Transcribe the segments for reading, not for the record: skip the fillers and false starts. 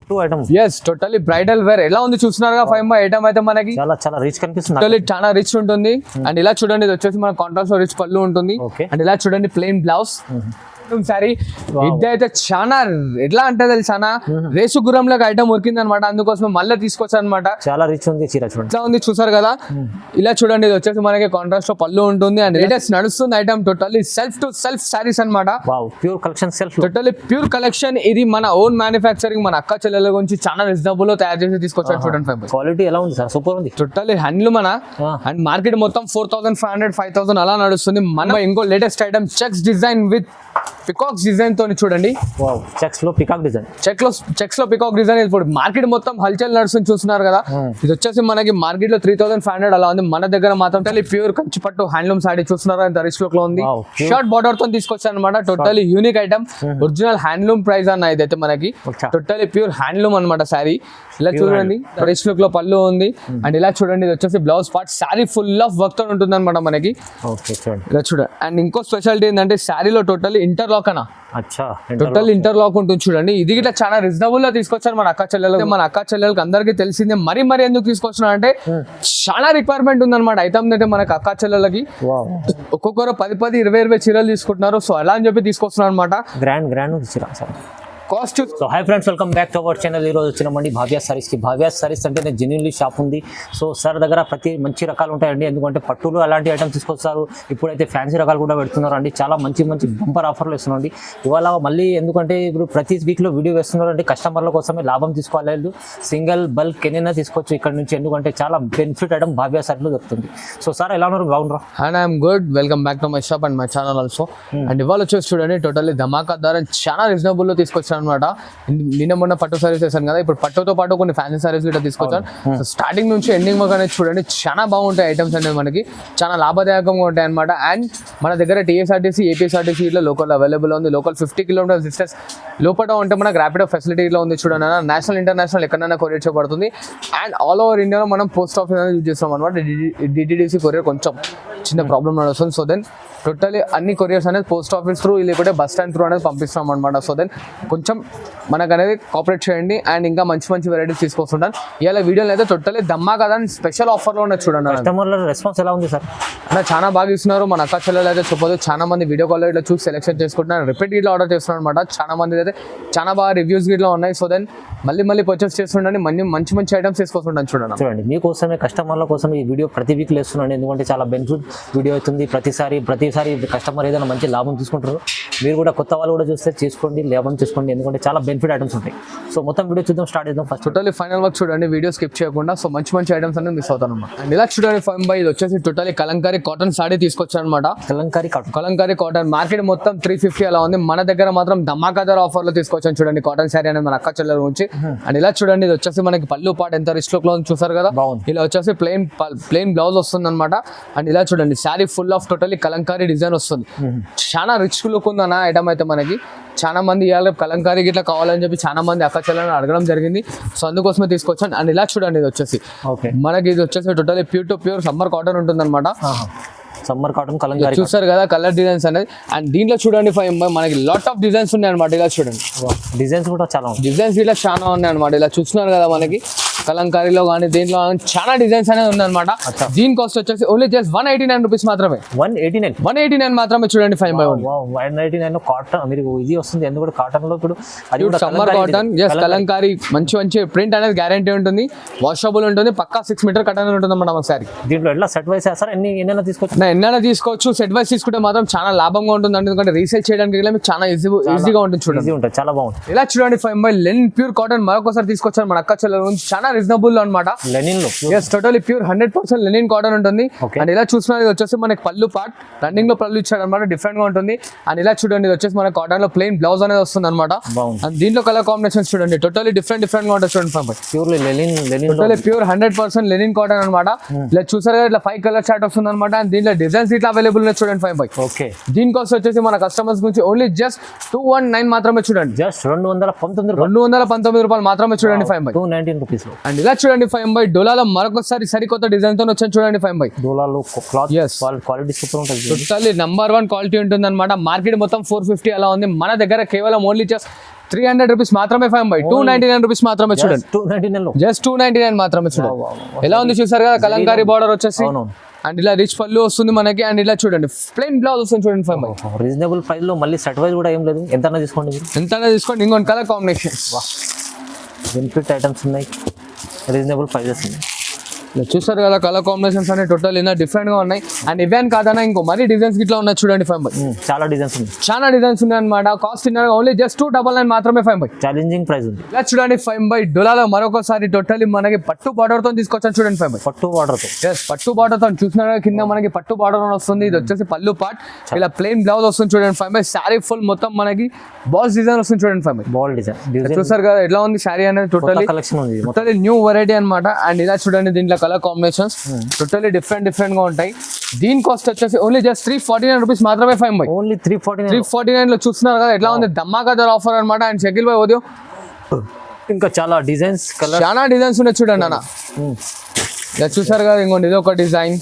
పట్టు item. yes totally bridal wear ఎలా ఉంది చూస్తున్నారుగా 5 by ఐటమ్ అయితే మనకి చాలా రిచ్ కనిపిస్తుంది. టోటల్లీ చాలా రిచ్ ఉంటుంది. అండ్ ఇలా చూడండి ఇది వచ్చేసి మన కాంట్రాస్ట్ రిచ్ పళ్ళు ఉంటుంది. అండ్ ఇలా చూడండి ప్లెయిన్ బ్లౌజ్ సారీ. ఇది అయితే చాలా ఎట్లా అంటే చాలా రేసు గుర్రంలోకి ఐటమ్ ఉరికింది అనమాట. అందుకోసం మళ్ళీ తీసుకొచ్చాను అనమాట. చాలా రిచ్ ఉంది చీర చూడండి. ఇట్లా ఉంది చూసారు కదా. ఇలా చూడండి ఇది వచ్చేసి మనకి కాంట్రాస్ట్ లో పళ్ళు ఉంటుంది. అండ్ లేటెస్ట్ నడుస్తుంది item. Totally self to self saris అనమాట. Pure collection self. Totally pure collection. ఇది మన ఓన్ మ్యానుఫ్యాక్చరింగ్ మన అక్క చెల్లెల గురించి చాలా రీజనబుల్ లో తయారు చేసి తీసుకొచ్చాను చూడండి. క్వాలిటీ ఎలా ఉంది సార్? సూపర్ ఉంది. టోటల్లీ హ్యాండ్లూమ్ మన. అండ్ మార్కెట్ మొత్తం 4500 5000 అలా నడుస్తుంది. మన ఇంకో latest item checks design with peacocks design తోని చూడండి. చెక్స్ లో పికాక్ డిజైన్. చెక్స్ లో పికాక్ డిజైన్. ఇప్పుడు మార్కెట్ మొత్తం హల్చల్ నడుస్తుంది చూస్తున్నారు కదా. ఇది వచ్చేసి మనకి మార్కెట్ లో 3500 అలా ఉంది. మన దగ్గర మాత్రం టోటల్లీ ప్యూర్ కంచి పట్టు హ్యాండ్లూమ్ సారీ చూస్తున్నారు. ఎంత రిచ్ లుక్ లో ఉంది. షార్ట్ బార్డర్ తో తీసుకొచ్చాను అనమాట. Totally unique item. Original handloom price అన్న ఇదైతే మనకి. టోటల్లీ ప్యూర్ హ్యాండ్లూమ్ అనమాట సారీ. ఇలా చూడండి రిచ్ లుక్ లో పళ్ళు ఉంది. అండ్ ఇలా చూడండి ఇది వచ్చేసి blouse part. Sorry full of work తో ఉంటుంది అనమాట మనకి. ఇలా చూడండి. అండ్ ఇంకో స్పెషాలిటీ ఏంటంటే సారీలో టోటల్లీ ఇంటర్లాక్ అన్న. టోటల్ ఇంటర్లాక్ ఉంటుంది చూడండి. ఇది గిట్లా చాలా రీజనబుల్ గా తీసుకొచ్చారు మన అక్క చెల్లెలు. మన అక్క చెల్లెలకి అందరికీ తెలిసిందే. మరి ఎందుకు తీసుకొచ్చినా అంటే చాలా రిక్వైర్మెంట్ ఉందన్నమాట ఐటమ్ అంటే మనకి అక్క చెల్లెలకి. ఒక్కొక్కరు 10 20 చీరలు తీసుకుంటున్నారు. సో అలా అని చెప్పి తీసుకొస్తున్నారు అనమాట. Grand cost. So hi friends, welcome back to our channel. ఈరోజు వచ్చినామండి భావ్య సారీస్కి. భావ్య సారీస్ అంటే జెన్యున్లీ షాప్ ఉంది. సో సార్ దగ్గర ప్రతి మంచి రకాలు ఉంటాయండి. ఎందుకంటే పట్టులు అలాంటి ఐటమ్స్ తీసుకొస్తారు. ఇప్పుడైతే ఫ్యాన్సీ రకాలు కూడా పెడుతున్నారు అండి. చాలా మంచి బంపర్ ఆఫర్లు ఇస్తున్నారండి ఇవాళ. మళ్ళీ ఎందుకంటే ఇప్పుడు ప్రతి వీక్లో వీడియో వేస్తున్నారు అంటే కస్టమర్ల కోసమే లాభం తీసుకోవాలి. సింగిల్ బల్క్ ఎన్నైనా తీసుకోవచ్చు ఇక్కడ నుంచి. ఎందుకంటే చాలా బెనిఫిట్ ఐటమ్ భావ్య సారీలో దొరుకుతుంది. సో సార్ ఎలా ఉన్నారు? బాగున్నారు? And I'm good. Welcome back to my shop and my channel also. And ఇవాళ వచ్చేసి చూడండి టోటల్లీ ధమాకా ధర చాలా రీజనబుల్ లో తీసుకొచ్చాను అనమాట. నిన్న మొన్న పట్టు సారీస్ వేసాను కదా. ఇప్పుడు పట్టుతో పాటు కొన్ని ఫ్యాన్సీ సారీస్ కూడా తీసుకొచ్చాను. సో స్టార్టింగ్ నుంచి ఎండింగ్ వరకు అనేది చూడండి చాలా బాగుంటాయి ఐటమ్స్ అనేది మనకి. చాలా లాభదాయకంగా ఉంటాయి అనమాట. అండ్ మన దగ్గర టీఎస్ఆర్టీసీ ఏపీఎస్ఆర్టీసీ ఇట్లా లోకల్ అవైలబుల్ ఉంది. లోకల్ 50 kilometers డిస్టెన్స్ లోపల ఉంటే మనకు ర్యాపిడో ఫెసిలిటీ ఇట్లా ఉంది చూడండి. నేషనల్ ఇంటర్నేషనల్ ఎక్కడైనా కొరియర్ చేయబడుతుంది. అండ్ ఆల్ ఓవర్ ఇండియాలో మనం పోస్ట్ ఆఫీస్ అనేది యూజ్ చేస్తాం అనమాట. డిటిడిసి కొరియర్ కొంచెం చిన్న ప్రాబ్లమ్ నడుస్తుంది. సో దెన్ టోటలీ అన్ని కొరియర్స్ అనేది పోస్ట్ ఆఫీస్ త్రూ లేకపోతే బస్ స్టాండ్ త్రూ అనేది పంపిస్తాం అనమాట. సో దెన్ కొంచెం మనకు అనేది కోఆపరేట్ చేయండి. అండ్ ఇంకా మంచి వెరైటీస్ తీసుకొస్తుంటాను. ఇలా వీడియోలో అయితే టోటలీ దమ్మా కదా స్పెషల్ ఆఫర్లో ఉన్నది చూడండి. కస్టమర్ల రెస్పాన్స్ ఎలా ఉంది సార్? అంటే చాలా బాగా ఇస్తున్నారు. మన అక్క చెల్లెలు అయితే చెప్పదు. చాలా మంది వీడియో కాల్ ఇట్లా చూసి సెలెక్షన్ చేసుకుంటున్నారు. రిపీట్ ఇట్లా ఆర్డర్ చేస్తున్నారు అనమాట. చాలా మంది అయితే చాలా బాగా రివ్యూస్ ఇట్లా ఉన్నాయి. సో దెన్ మళ్ళీ పర్చేస్ చేస్తుండండి. మంచి ఐటమ్స్ తీసుకొస్తుంటాను చూడండి. మీకోసమే కస్టమర్ల కోసం ఈ వీడియో ప్రతి వీక్ వేస్తున్నాను. ఎందుకంటే చాలా బెనిఫిట్ వీడియో అవుతుంది. ప్రతిసారి కస్టమర్ ఏదైనా మంచి లాభం తీసుకుంటారు. మీరు కూడా కొత్త వాళ్ళు కూడా చూస్తే చేసుకోండి, లాభం తీసుకోండి. ఎందుకంటే చాలా బెనిఫిట్ ఐటమ్స్ ఉంటాయి. సో మొత్తం వీడియో చూద్దాం, స్టార్ట్ చేద్దాం. ఫస్ట్ టోటలీ ఫైనల్ వర్క్ చూడండి. వీడియో స్కిప్ చేయకుండా. సో మంచి ఐటమ్స్ అనేది మిస్ అవుతాను అనమాట. అండ్ ఇలా చూడండి 5 by ఇది వచ్చేసి టోటలీ కలంకారీ కాటన్ సారీ తీసుకొచ్చాను అనమాట. కలంకారీ కాటన్ మార్కెట్ మొత్తం 350 అలా ఉంది. మన దగ్గర మాత్రం ధమాకాదార్ ఆఫర్ లో తీసుకొచ్చాను చూడండి. కాటన్ సారీ అనేది మన అక్క చెల్లెల నుంచి. అండ్ ఇలా చూడండి ఇది వచ్చేసి మనకి పళ్ళు పాట ఎంత రిచ్ లుక్ లో చూసారు కదా. ఇలా వచ్చేసి ప్లెయిన్ బ్లౌజ్ వస్తుంది అనమాట. అండ్ ఇలా చూడండి sorry full of totally Kalamkari design వస్తుంది. చాలా రిచ్ లుక్ ఉందన్న ఐటమ్ అయితే మనకి. చాలా మంది ఇవాళ కలంకారీ గిట్లా కావాలని చెప్పి చాలా మంది అక్క చెల్లెలను అడగడం జరిగింది. సో అందుకోసమే తీసుకొచ్చాను. అండ్ ఇలా చూడండి ఇది వచ్చేసి మనకి ఇది వచ్చేసి టోటలీ ప్యూర్ సమ్మర్ కాటన్ ఉంటుంది అనమాట. సమ్మర్ కాటన్ కలంకారీ చూసారు కదా కలర్ డిజైన్స్ అనేది. అండ్ దీంట్లో చూడండి మనకి లాట్ ఆఫ్ డిజైన్స్ ఉన్నాయి అనమాట. ఇలా చూడండి డిజైన్స్ కూడా డిజైన్స్ ఇట్లా చాలా ఉన్నాయి అనమాట. ఇలా చూస్తున్నారు కదా మనకి కలంకారీలో కానీ దేంట్లో చాలా డిజైన్స్ అనేది ఉందన్నమాట. దీని కాస్ట్ వచ్చేసి ఓన్లీ జస్ట్ 189 రూపీస్ మాత్రమే. 189 మాత్రమే చూడండి. 5 by 1 189 కాటన్ మీరు ఇది వస్తుంది. ఎందుకంటే కాటన్ లో ఇప్పుడు సమ్మర్ కాటన్ కలంకారీ మంచి ప్రింట్ అనేది గ్యారంటీ ఉంటుంది. వాషబుల్ ఉంటుంది. పక్కా 6 మీటర్ కటన్ ఉంటుంది అన్నమాట మన సారీ. దీంట్లో ఎట్లా సెట్ వైస్ సార్ ఎన్నైనా తీసుకోవచ్చు. సెట్ వైస్ తీసుకుంటే మాత్రం చాలా లాభంగా ఉంటుంది. ఎందుకంటే రీసేల్ చేయడానికి మీకు చాలా ఈజీగా ఉంటుంది చూడండి. చాలా బాగుంది. ఇలా చూడండి 5 by లెనిన్ ప్యూర్ కాటన్ మరొకసారి తీసుకొచ్చారు మన అక్క చెల్లెల నుంచి. చాలా రీజనబుల్ అనమాట. లెనిన్ లో టోటలీ ప్యూర్ 100% లెనిన్ కాటన్ ఉంటుంది. అండ్ ఇలా చూస్తున్నది వచ్చేసి మనకి పళ్ళు పార్ట్ రన్నింగ్ లో పళ్ళు ఇచ్చాడు అనమాట. డిఫరెంట్ గా ఉంటుంది. అండ్ ఇలా చూడండి ఇది వచ్చేసి మన కాటన్ లో ప్లెయిన్ బ్లౌజ్ అనేది వస్తుంది అనమాట. అండ్ దీంట్లో కలర్ కాంబినేషన్స్ చూడండి టోటలీ డిఫరెంట్ గా ఉంటుంది చూడండి. టోటలీ ప్యూర్ 100% లెనిన్ కాటన్ అనమాట. ఇలా చూసారు కదా ఇట్లా 5 కలర్ చార్ట్ వస్తుంది అనమాట. అండ్ దీంట్లో డిజైన్స్ ఇట్లా అవైలబుల్ ఉన్నాయి చూడండి. 5 by దీని కాస్ట్ వచ్చేసి మన కస్టమర్స్ గురించి ఓన్లీ జస్ట్ 219 మాత్రమే చూడండి. జస్ట్ 219 రూపాయలు మాత్రమే చూడండి. 5 by 219 రూపీస్. అండ్ ఇలా చూడండి 5 by డోలాలో మరొకసారి సరికొత్త డిజైన్ తో వచ్చాను చూడండి. 5 by డోలాలో క్లాత్ క్వాలిటీ సూపర్ ఉంటుంది. టోటల్లీ నంబర్ 1 క్వాలిటీ ఉంటుంది అనమాట. మార్కెట్ మొత్తం 450 అలా ఉంది. మన దగ్గర కేవలం ఓన్లీ జస్ట్ 300 రూపీస్ మాత్రమే ఫైవ్ బై 299 రూపీస్ మాత్రమే చూడండి 299 లో జస్ట్ 299 మాత్రమే చూడండి ఎలా ఉంది చూసారు కదా కలంకారీ బార్డర్ వచ్చేసి అండ్ ఇలా రిచ్ పళ్ళు వస్తుంది మనకి అండ్ ఇలా చూడండి ప్లెయిన్ బ్లౌజ్ వస్తుంది చూడండి ఫైవ్ బై రీజనబుల్ ప్రైస్ లో మళ్ళీ సెట్ వైజ్ కూడా ఏం లేదు ఎంత తీసుకోండి మీరు ఎంత తీసుకోండి ఇంకొన్ని కలర్ కాంబినేషన్ బెనిఫిట్ ఐటమ్స్ ఉన్నాయి రీజనబుల్ ప్రైజెస్ ఉన్నాయి చూస్తారు కదా కలర్ కాంబినేషన్స్ అనేవి టోటల్ ఇలా డిఫరెంట్ గా ఉన్నాయి అండ్ ఇవేం కాదన్నా ఇంకో మరీ డిజైన్స్ ఇట్లా ఉన్నాయి చూడండి ఫైవ్ బై చాలా డిజైన్స్ ఉన్నాయి చాలా డిజైన్స్ ఉన్నాయి అనమాట కాస్ట్ ఓన్లీ జస్ట్ 299 మాత్రమే ఫైవ్ బై ఛాలెంజింగ్ ప్రైస్ ఉంది ఇలా చూడండి ఫైవ్ బై డొలాలో మరొకసారి టోటల్లీ మనకి పట్టు బార్డర్ తో తీసుకొచ్చాను చూడండి ఫైవ్ బై పట్టు బార్డర్ తో పట్టు బార్డర్ తో చూసిన కింద మనకి పట్టు బార్డర్ వస్తుంది ఇది వచ్చేసి పళ్ళు పార్ట్ ఇలా ప్లెయిన్ బ్లౌజ్ వస్తుంది చూడండి ఫైవ్ బై శారీ ఫుల్ మొత్తం మనకి బాల్స్ డిజైన్ వస్తుంది చూడండి ఫైవ్ బై బాల్ డిజైన్ చూసారు కదా ఎట్లా ఉంది శారీ అనేది టోటల్లీ కలెక్షన్ ఉంది టోటల్లీ న్యూ వెరైటీ అనమాట అండ్ ఇలా చూడండి దీంట్లో కలర్ కాంబినేషన్స్ టోటల్లీ డిఫరెంట్ గా ఉంటాయి దీని కాస్ట్ వచ్చేసి ఓన్లీ జస్ట్ 349 రూపీస్ మాత్రమే ఫైవ్ బై ఓన్లీ 349 లో చూస్తున్నారు కదా ఎట్లా ఉంది ధమాకాదార్ ఆఫర్ అనమాట అండ్ షకిల్ బై ఉదయం ఇంకా చాలా డిజైన్స్ కలర్ చాలా డిజైన్స్ ఉన్నాయి చూడండి అన్న ఇలా చూసారు కదా ఇంకోండి ఇది ఒక డిజైన్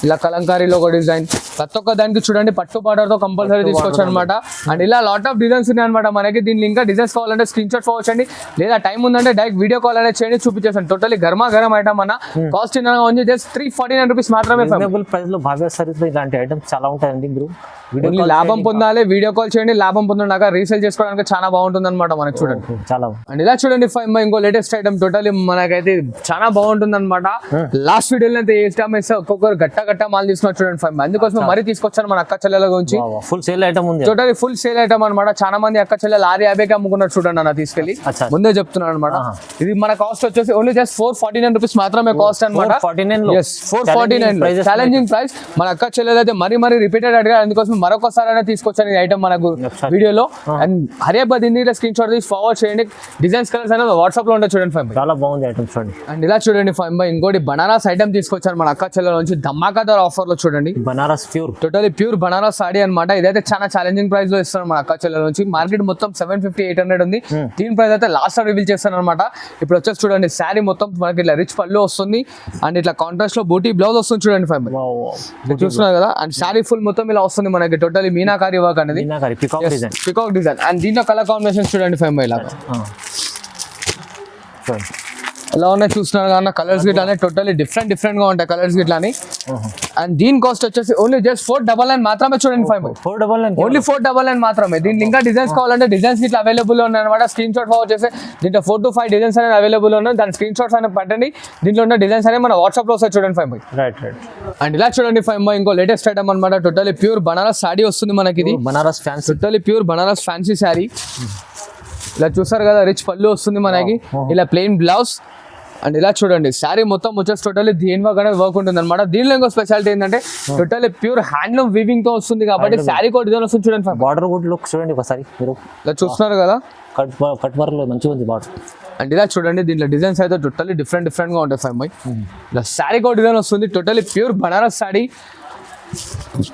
ఇలా కలంకారీలో ఒక డిజైన్ ప్రతి ఒక్క దానికి చూడండి పట్టు బార్డర్ తో కంపల్సరీ తీసుకోవచ్చు అనమాట అండ్ ఇలా లాట్ ఆఫ్ డిజైన్స్ ఉన్నాయి అనమాట మనకి దీనికి ఇంకా డిజైన్స్ కావాలంటే స్క్రీన్ షాట్ పోవచ్చండి లేదా టైం ఉందంటే డైరెక్ట్ వీడియో కాల్ అనేది చేయండి చూపించేసాను టోటల్లీ గర్మా గరం ఐటమ్ అన్న కాస్ట్ ఉంది జస్ట్ 349 రూపీస్ మాత్రమే రీజనబుల్ ప్రైస్ లో భావ్య సర్వీస్ లో ఇలాంటి ఐటమ్స్ చాలా ఉంటాయండి మీరు వీడియో లాభం పొందాలి వీడియో కాల్ చేయండి లాభం పొందాక రీసేల్ చేసుకోవడానికి చాలా బాగుంటుంది అనమాట మనకి చూడండి చాలా అండ్ ఇలా చూడండి ఫైవ్ ఇంకో లేటెస్ట్ ఐటమ్ టోటల్లీ మనకైతే చాలా బాగుంటుంది అనమాట లాస్ట్ వీడియోలో అయితే ఏ టైం వేస్తే ఒక్కొక్కరు గట్ట మాల్ తీసుకున్నారు చూడండి ఫైవ్ అందుకోసం మరీ తీసుకొచ్చాను మన అక్క చెల్లెల గురించి ఫుల్ సేల్ ఐటమ్ ఉంది టోటల్లీ ఫుల్ సేల్ ఐటమ్ అనమాట చాలా మంది అక్క చెల్లెలు 650కి అమ్ముకున్నారు చూడండి అన్న తీసుకెళ్ళి ముందే చెప్తున్నాను అనమాట ఇది మన కాస్ట్ వచ్చేసి ఓన్లీ జస్ట్ 449 రూపీస్ మాత్రమే కాస్ట్ అనమాట 449 ఛాలెంజింగ్ ప్రైస్ మన అక్క చెల్లెలు అయితే మరీ రిపీటెడ్ అడిగారు అందుకోసం మరొకసారి అయినా తీసుకొచ్చాను ఈ ఐటమ్ మనకు వీడియోలో అండ్ హరియాబాద్ ఇండియా స్క్రీన్ షాట్ తీసి ఫార్వర్డ్ చేయండి డిజైన్స్ కలర్స్ అనేది వాట్సాప్ లో ఉంటాయి చూడండి ఫైవ్ చాలా బాగుంది ఐటమ్ చూడండి అండ్ ఇలా చూడండి ఫైవ్ బై ఇంకోటి బనారస్ ఐటమ్ తీసుకొచ్చాను మన అక్క చెల్లెల నుంచి ధమాకాదార్ ఆఫర్ లో చూడండి Banaras pure totally pure Banaras saree అనమాట ఇదైతే చాలా ఛాలెంజింగ్ ప్రైస్ లో ఇస్తాను మన అక్క చెల్లెల నుంచి మార్కెట్ మొత్తం 750-800 ఉంది దీని ప్రైస్ అయితే లాస్ట్ రివీల్ చేస్తాను అనమాట ఇప్పుడు వచ్చేసి చూడండి శారీ మొత్తం మనకి ఇట్లా రిచ్ పళ్ళు వస్తుంది అండ్ ఇట్లా కాంట్రాస్ట్ లో బూటీ బ్లౌజ్ వస్తుంది చూడండి ఫైవ్ చూస్తున్నారు కదా అండ్ శారీ ఫుల్ మొత్తం ఇలా వస్తుంది మనకి టోటలీ మీనాకారి వర్క్ అనేది పికాక్ డిజైన్ అండ్ దీంట్లో కలర్ కాంబినేషన్ చూడండి ఫైవ్ ఇలా ఎలా ఉన్నాయి చూస్తున్నారు కదా కలర్స్ గిట్లా టోటల్లీ డిఫరెంట్ గా ఉంటాయి కలర్స్ గిట్లా అండ్ దీని కాస్ట్ వచ్చేసి ఓన్లీ జస్ట్ 499 మాత్రమే చూడండి ఫైవ్ 499 ఓన్లీ 499 మాత్రమే దీనికి ఇంకా డిజైన్స్ కావాలంటే డిజైన్స్ గిట్లా అవైలబుల్ ఉన్నాయి అనమాట స్క్రీన్ షాట్ ఫార్వర్డ్ చేస్తే దీంట్లో 4 to 5 డిజైన్స్ అనేది అవైలబుల్ ఉన్నాయి దాని స్క్రీన్ షాట్స్ అనేది పట్టండి దీంట్లో ఉన్న డిజైన్స్ అనేది మన వాట్సాప్ లో వస్తాయి చూడండి ఫైవ్ రైట్ అండ్ ఇలా చూడండి ఫైవ్ ఇంకో లేటెస్ట్ ఐటమ్ అనమాట టోటలీ ప్యూర్ బనారస్ సాడీ వస్తుంది మనకి ఇది Banaras fancy totally pure Banaras fancy sari ఇలా చూసారు కదా రిచ్ పళ్ళు వస్తుంది మనకి ఇలా ప్లెయిన్ బ్లౌజ్ అండ్ ఇలా చూడండి శారీ మొత్తం వచ్చేసి టోటల్లీ దీని వర్క్ ఉంటుంది అనమాట దీనిలో ఇంకో స్పెషాలిటీ ఏంటంటే టోటల్లీ ప్యూర్ హ్యాండ్లూమ్ వీవింగ్ తో వస్తుంది కాబట్టి శారీ కూడా డిజైన్ వస్తుంది చూడండి బార్డర్ కూడా లుక్ చూడండి ఒకసారి మీరు ఇలా చూస్తున్నారు కదా కట్ వర్క్ లో మంచిగా ఉంది బార్డర్ అండ్ ఇలా చూడండి దీంట్లో డిజైన్స్ అయితే టోటల్లీ డిఫరెంట్ గా ఉంటాయి ఫైవ్ బై ఇలా శారీ కూడా డిజైన్ వస్తుంది totally pure Banaras sari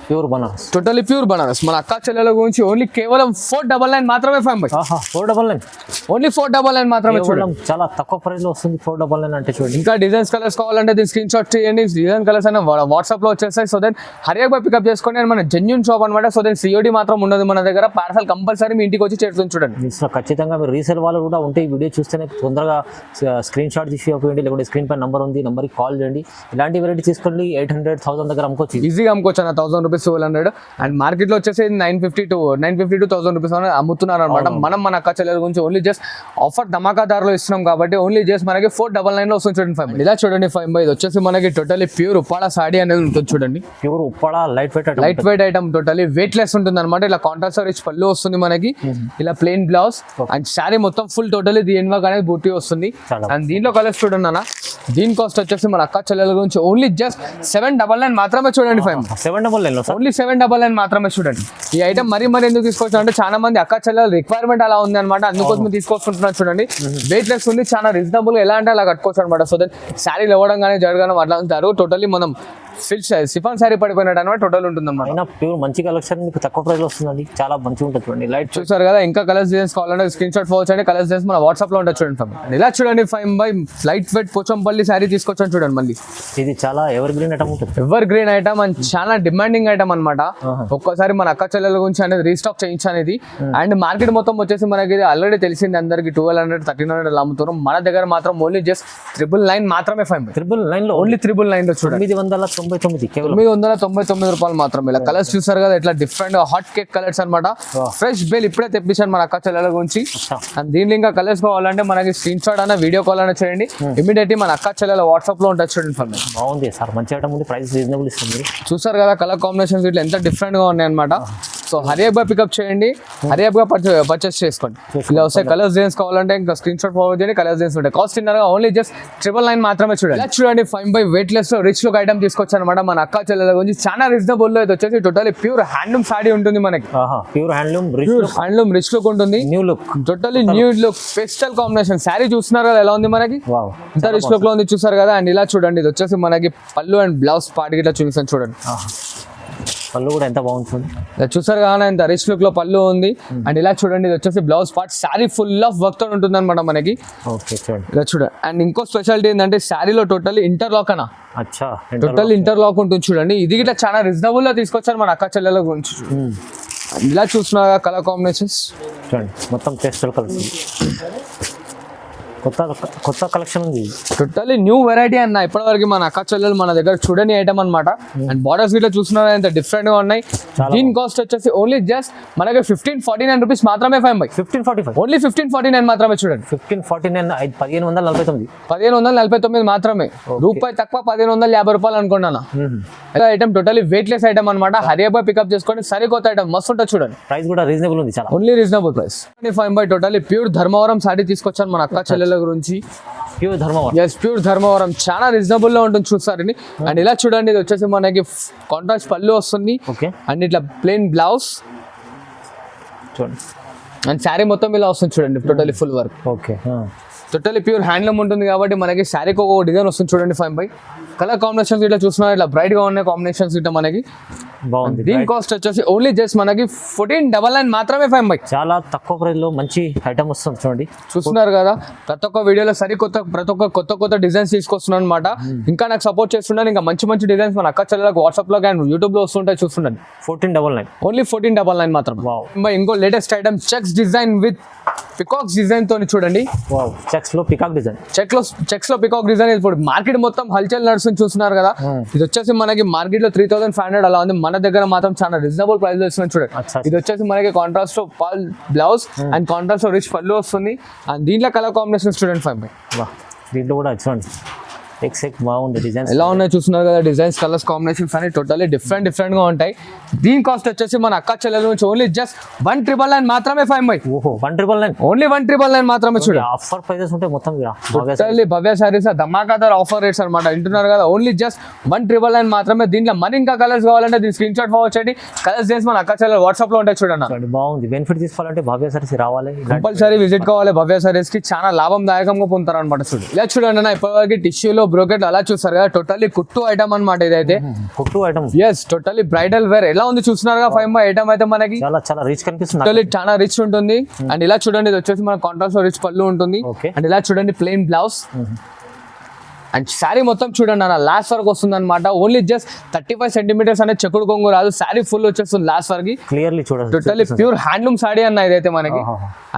pure Banaras totally pure Banaras మన అక్క చెల్లెల గురించి ఓన్లీ కేవలం 499 మాత్రమే ఫైవ్ బై 499 ఓన్లీ 499 మాత్రమే చూడండి చాలా తక్కువ ప్రైస్ లో వస్తుంది 499 అంటే చూడండి ఇంకా డిజైన్స్ కలర్స్ కావాలంటే దీని స్క్రీన్ షాట్ చేయండి డిజైన్ కలర్స్ అయినా వాట్సాప్ లో వచ్చేస్తాయి సో దెన్ హరియాబాద్ పికప్ చేసుకోండి అండ్ మన జెన్యూన్ షాప్ అనమాట సో దెన్ సిఓడి మాత్రం ఉండదు మన దగ్గర పార్సల్ కంపల్సరీ మీ ఇంటికి వచ్చి చేరుతుంది చూడండి ఖచ్చితంగా మీరు రీసేల్ వాళ్ళు కూడా ఉంటే ఈ వీడియో చూస్తేనే తొందరగా స్క్రీన్ షాట్ తీసి ఇవ్వండి లేకుంటే స్క్రీన్ పై నంబర్ ఉంది నంబర్కి కాల్ చేయండి ఇలాంటి వెరైటీ తీసుకోండి 800,000 దగ్గర అమ్ముకోవచ్చు ఈజీగా అమ్ముకోవచ్చు అన్న 1000 రూపీస్ 1200 అండ్ మార్కెట్ లో వచ్చేసి 950 to 1000 రూపీస్ అమ్ముతున్నారు అనమాట మనం మన అక్క చెల్లెల గురించి ఓన్లీ జస్ట్ ఆఫర్ ధమాకాదారులో ఇస్తున్నాం కాబట్టి ఓన్లీ జస్ట్ మనకి 499 లో వస్తుంది చూడండి ఫైవ్ ఇలా చూడండి ఫైవ్ బై ఇది వచ్చేసి మనకి టోటలీ ప్యూర్ ఉప్పాడ సాడీ అనేది ఉంటుంది చూడండి pure Uppada light weight item totally weight less ఉంటుంది అనమాట ఇలా కాంట్రాస్ట్ రిచ్ పళ్ళు వస్తుంది మనకి ఇలా ప్లెయిన్ బ్లౌజ్ అండ్ శారీ మొత్తం ఫుల్ టోటలీ దీని వర్క్ అనేది బూటీ వస్తుంది అండ్ దీంట్లో కలర్స్ చూడండి అన్న దీని కాస్ట్ వచ్చేసి మన అక్క చెల్లెల గురించి ఓన్లీ జస్ట్ 799 మాత్రమే చూడండి ఫైవ్ 799 ఓన్లీ 799 మాత్రమే చూడండి ఈ ఐటమ్ మరీ ఎందుకు తీసుకొచ్చాను అంటే చాలా మంది అక్క చెల్లెల రిక్వైర్మెంట్ అలా ఉంది అనమాట అందుకోసం తీసుకొచ్చుకుంటున్నారు చూడండి వెయిట్ లెస్ ఉంది చాలా రీజనబుల్ ఎలా అంటే అలా కట్టుకోవచ్చు అనమాట సో దట్ శారీలు ఇవ్వడం కానీ జరగడం అట్లా అంటారు టోటల్లీ మనం సిఫాన్ శారీ పడిపోయినట్టు అనమాట టోటల్ ఉంటుంది అనమాట. అయినా ప్యూర్ మంచి కలెక్షన్ మీకు తక్కువ ప్రైస్ లో వస్తుందండి, చాలా మంచిగా ఉంటుంది చూడండి. లైట్ చూసారు కదా, ఇంకా కలర్స్ డిజైన్స్ కావాలంటే స్క్రీన్ షాట్ ఫోర్స్ అండి. కలర్స్ డిజైన్స్ మన వాట్సాప్ లో ఉంటుంది చూడండి. And ఇలా చూడండి 5 లైట్ వెయిట్ పోచంపల్లి శారీ తీసుకొచ్చాను చూడండి. మళ్ళీ ఇది చాలా ఎవర్ గ్రీన్ ఐటమ్ ఉంటుంది. ఎవర్ గ్రీన్ ఐటమ్ అండ్ చాలా డిమాండింగ్ ఐటమ్ అనమాట. ఒక్కోసారి మన అక్క చెల్లెల గురించి అనేది రీస్టాక్ చేయించనేది. అండ్ మార్కెట్ మొత్తం వచ్చేసి మనకి ఆల్రెడీ తెలిసింది అందరికి 1200 1300 అలా అమ్ముతారు. మన దగ్గర మాత్రం ఓన్లీ జస్ట్ 999 మాత్రమే. 999 లో ఓన్లీ 999 లో చూడండి. 999 కేవలం 999 రూపాయలు మాత్రమే. ఇలా కలర్స్ చూసారు కదా, ఇట్లా డిఫరెంట్ హాట్ కేక్ కలర్స్ అనమాట. ఫ్రెష్ బేల్ ఇప్పుడే తెప్పించాను మన అక్క చెల్లెల గురించి. అండ్ దీంట్లో ఇంకా కలర్స్ కావాలంటే మనకి స్క్రీన్ షాట్ అన్న వీడియో కాల్ అయినా చేయండి. ఇమీడియట్లీ మన అక్క చెల్లెల వాట్సాప్ లో ఉంటుంది చూడండి. ఇన్ఫర్మేషన్ బాగుంది సార్, మంచి ఐటమ్ ఉంది, ప్రైస్ రీజనబుల్ ఇస్తుంది. చూసారు కదా కలర్ కాంబినేషన్స్ ఇట్లా ఎంత డిఫరెంట్ గా ఉన్నాయి అనమాట. సో హరియప్ గా పికప్ చేయండి, హరియప్ గా పర్చేస్ చేసుకోండి. ఇలా వస్తాయి కలర్స్ డిజైన్స్ కావాలంటే ఇంకా స్క్రీన్ షాట్ ఫార్వర్డ్ చేయండి. కలర్స్ డిజైన్స్ ఉంటాయి. కాస్ట్ ఇన్నర్ గా ఓన్లీ జస్ట్ 999 మాత్రమే. చూడండి ఇలా చూడండి 5 వెయిట్ లెస్ లో రిచ్ లుక్ ఐటమ్ తీసుకొచ్చాను అనమాట మన అక్క చెల్లెల గురించి. చాలా రీజనబుల్ లో ఇది వచ్చేసి టోటల్లీ ప్యూర్ హ్యాండ్లూమ్ సాడీ ఉంటుంది మనకి. ప్యూర్ హ్యాండ్లూమ్ రిచ్ లుక్ ఉంటుంది. New look, totally new look pastel combination. Sari చూస్తున్నారు కదా ఎలా ఉంది మనకి, ఇంత రిచ్ లుక్ లో ఉంది చూసారు కదా. అండ్ ఇలా చూడండి ఇది వచ్చేసి మనకి పళ్ళు అండ్ బ్లౌజ్ పార్ట్ ఇట్లా చూపిస్తాను చూడండి. పళ్ళు కూడా ఎంత బాగుంటుంది చూసారు కదా, ఇంత రిచ్ లుక్ లో పళ్ళు ఉంది. అండ్ ఇలా చూడండి ఇది వచ్చేసి blouse part. Sari full of work తో ఉంటుంది అనమాట మనకి. ఓకే చూడండి ఇలా చూడండి. అండ్ ఇంకో స్పెషాలిటీ ఏంటంటే శారీలో టోటల్ ఇంటర్లాక్ అన్న, అచ్చా టోటల్ ఇంటర్లాక్ ఉంటుంది చూడండి. ఇది ఇట్లా చాలా రీజనబుల్ గా తీసుకొచ్చారు మన అక్క చెల్లెల గురించి. ఇలా చూస్తున్నా కలర్ కాంబినేషన్స్ చూడండి, మొత్తం పేస్టల్ కలర్స్, కొత్త కలెక్షన్ ఉంది. టోటల్లీ న్యూ వెరైటీ అన్న. ఇప్పటివరకు మన అక్క చెల్లెలు మన దగ్గర చూడని ఐటమ్ అనమాట. అండ్ బార్డర్స్ ఇట్లా చూస్తున్నారు ఎంత డిఫరెంట్ గా ఉన్నాయి. దీని కాస్ట్ వచ్చేసి ఓన్లీ జస్ట్ మనకి 1549 రూపీస్ మాత్రమే. 1545 ఓన్లీ 1549 మాత్రమే. చూడండి 1549 1549 1549 మాత్రమే. రూపాయి తక్కువ 1550 రూపాయలు అనుకున్నాను. Item totally weight less item అనమాట. హరియబా పికప్ చేసుకోండి, సరికొత్త ఐటమ్ మస్తు ఉంటుంది చూడండి. ప్రైస్ కూడా రీజనబుల్ ఉంది చాలా, only reasonable price. 5 totally pure Dharmavaram sari తీసుకొచ్చాను మన అక్క చెల్లెల గురించి. Pure Dharmavaram, yes pure Dharmavaram చాలా రీజనబుల్ లో ఉంటుంది చూసారు. అండ్ ఇలా చూడండి ఇది వచ్చేసి మనకి కాంట్రాస్ట్ పళ్ళు వస్తుంది. ఓకే అండ్ ఇట్లా ప్లెయిన్ బ్లౌజ్ చూడండి. అండ్ శారీ మొత్తం ఇలా వస్తుంది చూడండి, totally full work. Okay totally pure handloom ఉంటుంది కాబట్టి మనకి శారీకి ఒక డిజైన్ వస్తుంది చూడండి. 5 కలర్ కాంబినేషన్స్ ఇట్లా చూస్తున్నారు, ఇట్లా బ్రైట్ గా ఉన్నాయి కాంబినేషన్స్ ఇట్లా మనకి. బాగుంది. దీని కాస్ట్ వచ్చేసి ఓన్లీ జస్ట్ మనకి 1499 మాత్రమే. 5 చాలా తక్కువ ప్రైస్ లో మంచి ఐటమ్ వస్తుంది చూడండి. చూస్తున్నారు కదా ప్రతి ఒక్క వీడియోలో ప్రతి ఒక్క కొత్త డిజైన్స్ తీసుకొస్తున్నాను అనమాట. ఇంకా నాకు సపోర్ట్ చేస్తున్నాను. ఇంకా మంచి డిజైన్స్ మన అక్క చెల్లెలకు వాట్సాప్ లో అండ్ యూట్యూబ్ లో వస్తుంటాయి చూస్తున్నాను. 1499 ఓన్లీ 1499 మాత్రం. ఇంకో latest item checks design with peacocks design తోని చూడండి. చెక్స్ లో పికాక్ డిజైన్, చెక్స్ లో పికాక్ డిజైన్. ఇప్పుడు మార్కెట్ మొత్తం హల్చల్ నడుస్తుంది చూస్తున్నారు కదా. ఇది వచ్చేసి మనకి మార్కెట్ లో 3500 అలా ఉంది. మన దగ్గర మాత్రం చాలా రీజనబుల్ ప్రైస్ లో ఇస్తున్నాం చూడండి. ఇది వచ్చేసి మనకి కాంట్రాస్ట్ పాల్ బ్లౌజ్ అండ్ కాంట్రాస్ట్ రిచ్ పళ్ళు వస్తుంది. అండ్ దీంట్లో కలర్ కాంబినేషన్ స్టూడెంట్ 5 దీంట్లో కూడా చూడండి బాగుంది డిజైన్స్ ఎలా ఉన్నాయి చూస్తున్నారు కదా. డిజైన్స్ కలర్స్ కాంబినేషన్స్ అన్ని టోటల్లీ డిఫరెంట్ గా ఉంటాయి. దీని కాస్ట్ వచ్చేసి మన అక్క చెల్లెల నుంచి ఓన్లీ జస్ట్ 1999 మాత్రమే. 5 ఓహో 1999 ఓన్లీ 1999 మాత్రమే. చూడండి ఆఫర్ ప్రైసెస్ ఉంటాయి మొత్తం. టోటల్లీ భవ్య సారీస్ ధమాకాదార్ ఆఫర్ రేట్స్ అనమాట. వింటున్నారు కదా, ఓన్లీ జస్ట్ 1999 మాత్రమే. దీంట్లో మరి ఇంకా కలర్స్ కావాలంటే దీని స్క్రీన్ షాట్ ఫార్వర్డ్ చేయండి. కలర్స్ చేసి మన అక్క చెల్లెలు వాట్సాప్ లో ఉంటాయి చూడండి. బాగుంది. బెనిఫిట్ తీసుకోవాలంటే భవ్య సారీస్ రావాలి, కంపల్సరీ విజిట్ కావాలి. భవ్య సారీస్ కి చాలా లాభదాయకంగా పొందుతారు అనమాట. చూడండి ఇలా చూడండి అన్న, ఇప్పటివరకు టిష్యూలో బ్రోకెట్ అలా చూస్తారు కదా, టోటల్లీ కుట్టు ఐటమ్ అనమాట. ఇదైతే కుట్టు item, yes totally bridal wear. ఎలా ఉంది చూస్తున్నారు కదా. 5 ఐటమ్ అయితే మనకి చాలా రిచ్ కనిపిస్తుంది, టోటల్లీ చాలా రిచ్ ఉంటుంది. అండ్ ఇలా చూడండి ఇది వచ్చేసి మన కాంట్రాస్ట్ రిచ్ పళ్ళు ఉంటుంది. అండ్ ఇలా చూడండి ప్లెయిన్ బ్లౌజ్. అండ్ శారీ మొత్తం చూడండి అన్న లాస్ట్ వరకు వస్తుంది అనమాట. ఓన్లీ జస్ట్ 35 సెంటీమీటర్స్ అనేది చెక్కుడు కొంగు రాదు. శారీ ఫుల్ వచ్చేస్తుంది లాస్ట్ వరకు క్లియర్లీ చూడండి. టోటల్లీ ప్యూర్ హ్యాండ్లూమ్ సారీ అన్న ఇదైతే మనకి.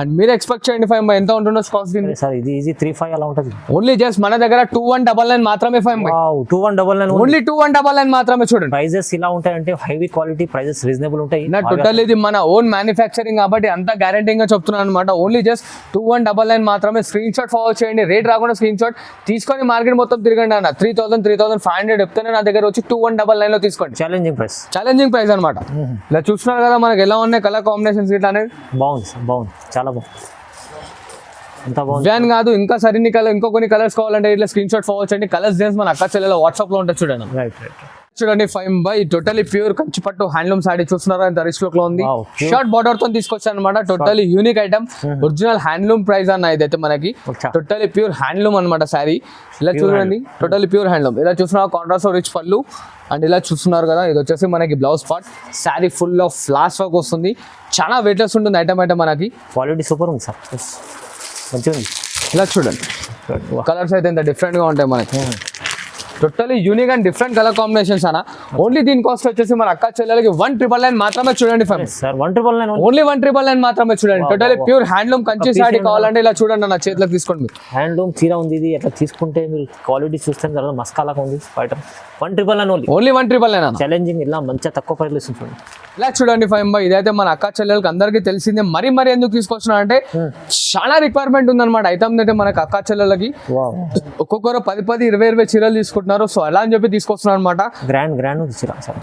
అండ్ మీరు ఎక్స్పెక్ట్ చేయండి 5 ఎంత ఉంటుందో కాస్ట్. సార్ ఇది ఈజీ 35 అలా ఉంటుంది. ఓన్లీ జస్ట్ మన దగ్గర 2199 మాత్రమే. 2199 ఓన్లీ 2199 మాత్రమే. చూడండి ప్రైజెస్ ఇలా ఉంటాయంటే హైవీ క్వాలిటీ, ప్రైజెస్ రీజనబుల్ ఉంటాయి. టోటల్ ఇది మన ఓన్ మ్యానుఫ్యాక్చరింగ్ కాబట్టి అంతా గ్యారంటీగా చెప్తున్నాను అనమాట. ఓన్లీ జస్ట్ 2199 మాత్రమే. స్క్రీన్ షాట్ ఫార్వర్డ్ చేయండి. రేట్ రాకుండా స్క్రీన్ షాట్ తీసుకొని మార్కెట్ మొత్తం తిరగండి అన్న. 3500 చెప్తేనే నా దగ్గర వచ్చి 2199 లో తీసుకోండి. ఛాలెంజింగ్ ప్రైస్ అనమాట. ఇలా చూస్తున్నారు కదా మనకి ఎలా ఉన్నాయి కలర్ కాంబినేషన్స్ ఇట్లా అనేది. బాగుంది చాలా బాగుంది. ఎంత బాగుంది వ్యాన్ కాదు, ఇంకా సరిన్ని కలర్, ఇంకో కొన్ని కలర్స్ కావాలంటే ఇట్లా స్క్రీన్ షాట్ ఫార్వర్డ్ చేయండి. కలర్స్ డిజైన్స్ మన అక్క చెల్లెల వాట్సాప్ లో ఉంటుంది చూడండి. రైట్ రైట్ చూడండి 5 టోటలీ ప్యూర్ కంచిపట్టు హ్యాండ్లూమ్ సారీ చూస్తున్నారా, ఎంత రిచ్ లుక్ లో ఉంది. Wow, pure. షార్ట్ బార్డర్ తో తీసుకొచ్చాను అనమాట. Totally unique item, original handloom price అన్న ఇదైతే మనకి. Okay. టోటలీ ప్యూర్ హ్యాండ్లూమ్ అనమాట సారీ. ఇలా చూడండి టోటలీ ప్యూర్ హ్యాండ్లూమ్. ఇలా చూస్తున్నారు కాంట్రాస్ట్ రిచ్ పళ్ళు అండ్ ఇలా చూస్తున్నారు కదా, ఇది వచ్చేసి మనకి blouse part. Sorry full of flash work వస్తుంది, చాలా వెయిట్లెస్ ఉంటుంది ఐటమ్ అయితే మనకి. క్వాలిటీ సూపర్ ఉంది సార్, మంచిగా ఉంది. ఇలా చూడండి కలర్స్ అయితే ఎంత డిఫరెంట్ గా ఉంటాయి మనకి. Totally unique and different colour combinations అన్న. ఓన్లీ దీని కాస్ట్ వచ్చేసి మన అక్క చెల్లెలకి 1,999 మాత్రమే చూడండి ఫ్రెండ్స్. సార్ 1,999 ఓన్లీ 1,999 మాత్రమే చూడండి. Totally pure handloom Kanchi sorry కావాలంటే ఇలా చూడండి నా చేతిలోకి తీసుకోండి మీరు. హ్యాండ్లూమ్ చీర ఉంది ఇది, అట్లా తీసుకుంటే మీరు క్వాలిటీ చూస్తే తర్వాత మస్కాలాగా ఉంది ఐటమ్. 1,999 ఓన్లీ 1,999 అన్న. ఛాలెంజింగ్ ఇలా మంచిగా తక్కువ ప్రైస్లో ఇస్తుంది. ఇలా చూడండి 5 ఇదైతే మన అక్క చెల్లెలకి అందరికీ తెలిసిందే. మరి ఎందుకు తీసుకొచ్చినా అంటే చాలా రిక్వైర్మెంట్ ఉందన్నమాట ఐటమ్ అయితే మనకి అక్క చెల్లెలకి. ఒక్కొక్కరు 10 20 చీరలు తీసుకుంటున్నారు. సో అలా అని చెప్పి తీసుకొస్తున్నారు అనమాట. గ్రాండ్ ఉంది చీర సార్.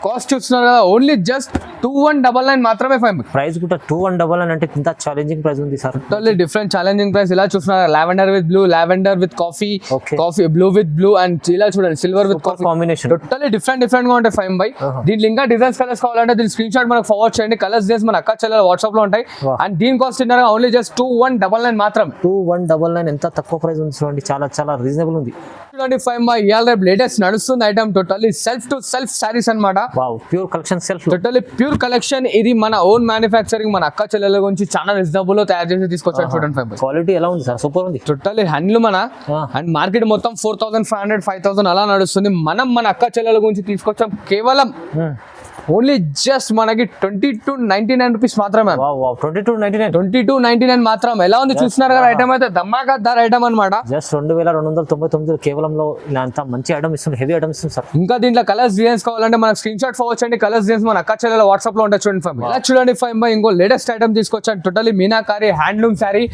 కాస్ట్ చూస్తున్నారు కదా, ఓన్లీ జస్ట్ 2199 మాత్రమే 5 ప్రైస్ కూడా 2199 అంటే ఇంత ఛాలెంజింగ్ ప్రైస్ ఉంది sir. Totally different challenging price. ఇలా చూస్తున్నారు lavender with blue, lavender with coffee, Okay. Coffee blue with blue and ఇలా చూడండి silver with coffee combination. Totally different గా ఉంటాయి 5 దీంట్లో ఇంకా డిజైన్స్ కలర్స్ కావాలంటే దీని స్క్రీన్ షాట్ మనకు ఫార్వర్డ్ చేయండి. కలర్స్ డిజైన్స్ మన అక్క చెల్లెల వాట్సాప్ లో ఉంటాయి. అండ్ దీని కాస్ట్ తిన్నారా ఓన్లీ జస్ట్ 2199 మాత్రమే. 2199 ఎంత తక్కువ ప్రైస్ ఉంది చూడండి, చాలా చాలా రీజనబుల్ ఉంది. చూడండి 5 ఇవాళ రేపు లేటెస్ట్ నడుస్తుంది item. Totally self to self saris అనమాట. Wow, pure collection self. Totally pure collection. ఇది మన ఓన్ మ్యానుఫ్యాక్చరింగ్, మన అక్క చెల్లెల గురించి చాలా రీజనబుల్ లో తయారు చేసి తీసుకొచ్చారు చూడండి 5 క్వాలిటీ ఎలా ఉంది సార్? సూపర్ ఉంది. టోటల్లీ హ్యాండ్లూమ్ అన్న. అండ్ మార్కెట్ మొత్తం 4,500 5,000 అలా నడుస్తుంది. మనం మన అక్క చెల్లెల గురించి తీసుకొచ్చాం కేవలం ఓన్లీ జస్ట్ మనకి 2299 రూపీస్ మాత్రమే. 2299 మాత్రం. ఎలా ఉంది చూస్తున్నారు కదా ఐటమ్ అయితే ధమాకా ధర ఐటమ్ అనమాట. జస్ట్ 2,299 కేవలంలో ఇలా అంత మంచి ఐటమ్ ఇస్తుంది, హెవీ ఐటమ్ ఇస్తుంది సార్. ఇంకా దీంట్లో కలర్స్ డిజైన్స్ కావాలంటే మనకు స్క్రీన్ షాట్ ఫార్వర్డ్ చేయండి. కలర్స్ డిజైన్స్ మన అక్క చెల్లెల వాట్సాప్ లో ఉంటాయి చూడండి 5 ఇలా చూడండి 5 ఇంకో లేటెస్ట్ ఐటమ్ తీసుకొచ్చాను. Totally meenakari handloom sari.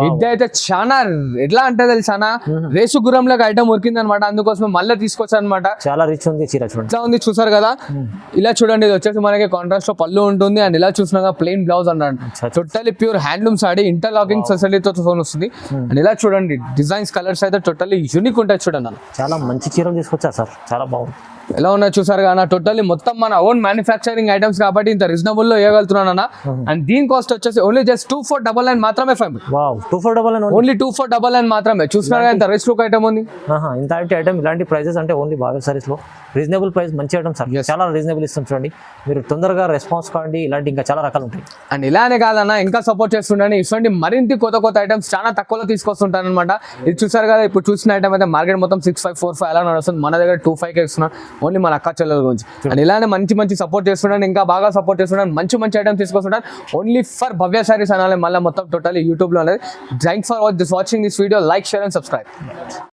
ఇదైతే చాలా ఎట్లా అంటే తెలుసా, రేసు గుర్రం లాగా ఐటమ్ ఉరికింది అనమాట. అందుకోసం మళ్ళీ తీసుకొచ్చాను అనమాట. చాలా రిచ్ ఉంది చీర చూడండి. ఇట్లా ఉంది చూసారు కదా. ఇలా చూడండి ఇది వచ్చేసి మనకి కాంట్రాస్ట్ లో పళ్ళు ఉంటుంది. అండ్ ఇలా చూసినాక ప్లెయిన్ బ్లౌజ్ అన్నాడు. Totally pure handloom sari, interlocking ఫెసిలిటీతో వస్తుంది. అండ్ ఇలా చూడండి డిజైన్స్ కలర్స్ అయితే టోటలీ యూనిక్ ఉంటాయి చూడండి. చాలా మంచి చీరలు తీసుకొచ్చారు సార్, చాలా బాగుంది. ఎలా ఉన్నా చూసారు కదా టోటల్లీ మొత్తం మన ఓన్ మ్యానుఫ్యాక్చరింగ్ ఐటమ్స్ కాబట్టి ఇంత రీజనబుల్ లో ఇవ్వగలుగుతున్నాను అన్న. అండ్ దీని కాస్ట్ వచ్చేసి ఓన్లీ జస్ట్ 2499 మాత్రమే 5 2499 ఓన్లీ 2499 మాత్రమే. చూసినారు కదా ఎంత రిచ్ లుక్ ఐటమ్ ఉంది. ఇంత ఐటమ్ ఇలాంటి ప్రైజెస్ అంటే ఓన్లీ బాగా సారీస్ లో రీజనబుల్ ప్రైస్, మంచి ఐటమ్ సార్. చాలా రీజనబుల్ ఇస్తాం చూడండి, మీరు తొందరగా రెస్పాన్స్ కావండి. ఇలాంటి ఇంకా చాలా రకాలు ఉంటాయి. అండ్ ఇలానే కాదన్న ఇంకా సపోర్ట్ చేస్తుండీ ఇటువంటి మరింత కొత్త ఐటమ్స్ చాలా తక్కువలో తీసుకొస్తుంటాను అనమాట. ఇది చూసారు కదా ఇప్పుడు చూసిన ఐటమ్ అయితే మార్కెట్ మొత్తం 6545 అలా నడుస్తుంది. మన దగ్గర 25 ఇస్తున్నాను ఓన్లీ మన అక్క చెల్లెల గురించి. అండ్ ఇలానే మంచి సపోర్ట్ చేస్తున్నాను, ఇంకా బాగా సపోర్ట్ చేస్తున్నాను. మంచి ఐటమ్స్ తీసుకొస్తున్నాను ఓన్లీ ఫర్ భవ్య సారీస్ అనాలి. మళ్ళీ మొత్తం టోటల్లీ యూట్యూబ్ లో అనేది. Thanks for watching this video. Like, share and subscribe.